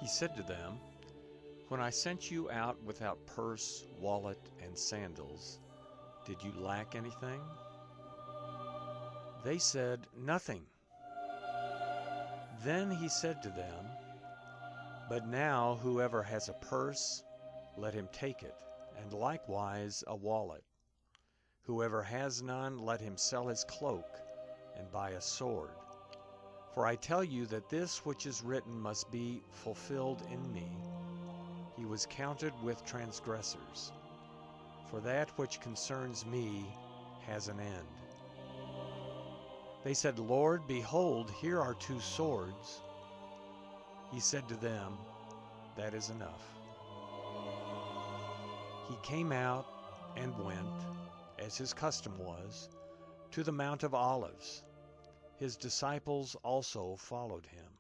He said to them, "When I sent you out without purse, wallet, and sandals, did you lack anything?" They said, "Nothing." Then he said to them, "But now whoever has a purse, let him take it, and likewise a wallet. Whoever has none, let him sell his cloak and buy a sword. For I tell you that this which is written must be fulfilled in me. He was counted with transgressors. For that which concerns me has an end." They said, "Lord, behold, here are 2 swords." He said to them, "That is enough." He came out and went, as his custom was, to the Mount of Olives. His disciples also followed him.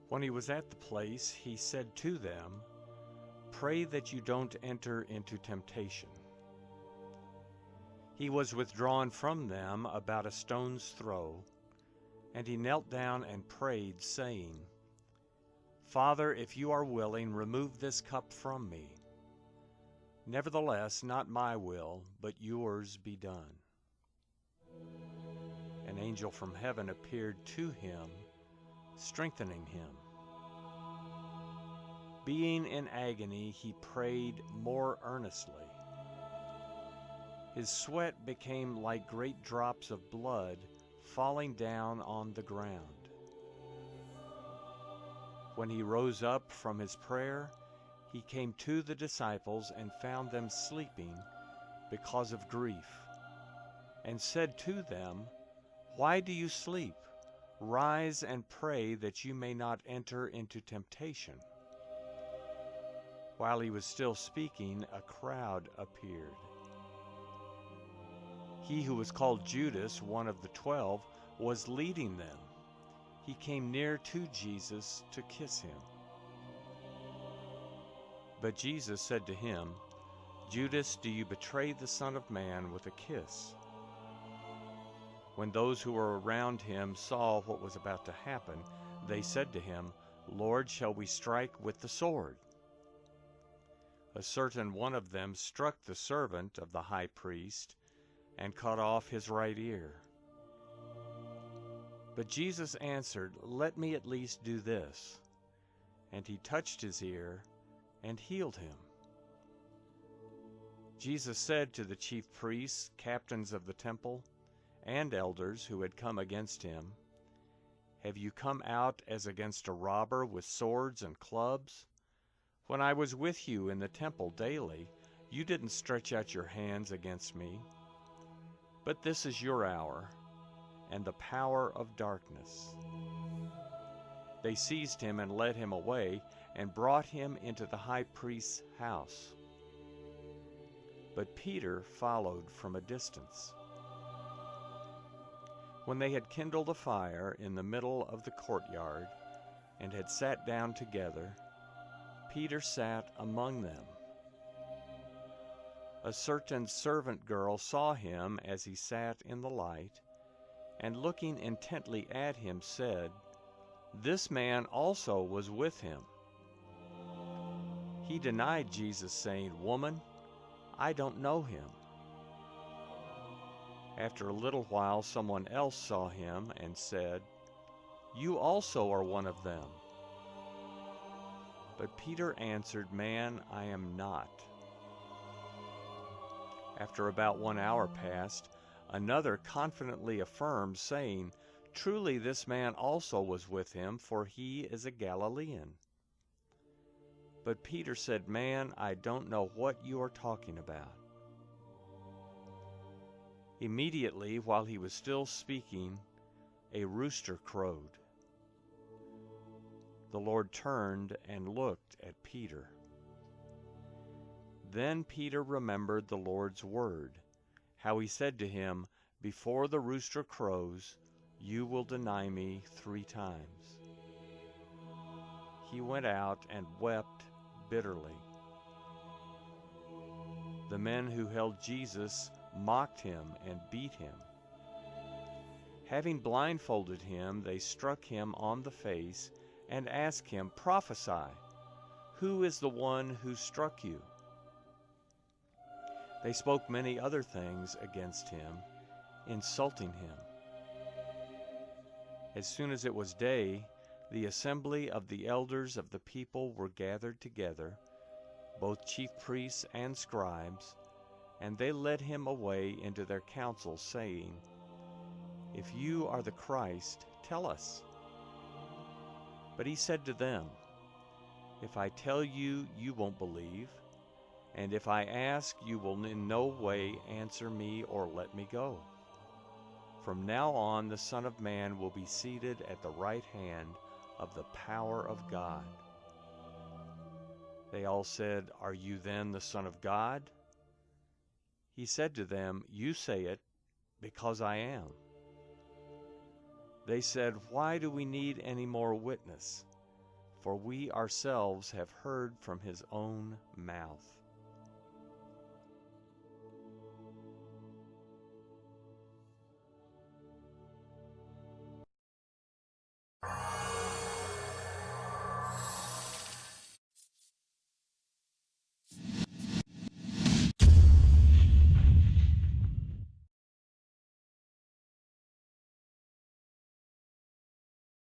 When he was at the place, he said to them, "Pray that you don't enter into temptation." He was withdrawn from them about a stone's throw, and he knelt down and prayed, saying, "Father, if you are willing, remove this cup from me. Nevertheless, not my will, but yours be done." An angel from heaven appeared to him, strengthening him. Being in agony, he prayed more earnestly. His sweat became like great drops of blood falling down on the ground. When he rose up from his prayer, he came to the disciples and found them sleeping because of grief, and said to them, "Why do you sleep? Rise and pray that you may not enter into temptation." While he was still speaking, a crowd appeared. He who was called Judas, one of the 12, was leading them. He came near to Jesus to kiss him. But Jesus said to him, "Judas, do you betray the Son of Man with a kiss?" When those who were around him saw what was about to happen, they said to him, "Lord, shall we strike with the sword?" A certain one of them struck the servant of the high priest and cut off his right ear. But Jesus answered, "Let me at least do this." And he touched his ear and healed him. Jesus said to the chief priests, captains of the temple, and elders who had come against him, "Have you come out as against a robber with swords and clubs? When I was with you in the temple daily, you didn't stretch out your hands against me. But this is your hour, and the power of darkness." They seized him and led him away, and brought him into the high priest's house. But Peter followed from a distance. When they had kindled a fire in the middle of the courtyard, and had sat down together, Peter sat among them. A certain servant girl saw him as he sat in the light, and looking intently at him said, "This man also was with him." He denied Jesus, saying, "Woman, I don't know him." After a little while someone else saw him and said, "You also are one of them." But Peter answered, "Man, I am not." After about 1 hour passed, another confidently affirmed, saying, "Truly this man also was with him, for he is a Galilean." But Peter said, "Man, I don't know what you are talking about." Immediately, while he was still speaking, a rooster crowed. The Lord turned and looked at Peter. Then Peter remembered the Lord's word, how he said to him, "Before the rooster crows, you will deny me 3 times." He went out and wept bitterly. The men who held Jesus mocked him and beat him. Having blindfolded him, they struck him on the face and ask him, "Prophesy, who is the one who struck you?" They spoke many other things against him, insulting him. As soon as it was day, the assembly of the elders of the people were gathered together, both chief priests and scribes, and they led him away into their council, saying, "If you are the Christ, tell us." But he said to them, "If I tell you, you won't believe, and if I ask, you will in no way answer me or let me go. From now on, the Son of Man will be seated at the right hand of the power of God." They all said, "Are you then the Son of God?" He said to them, "You say it, because I am." They said, "Why do we need any more witness? For we ourselves have heard from his own mouth."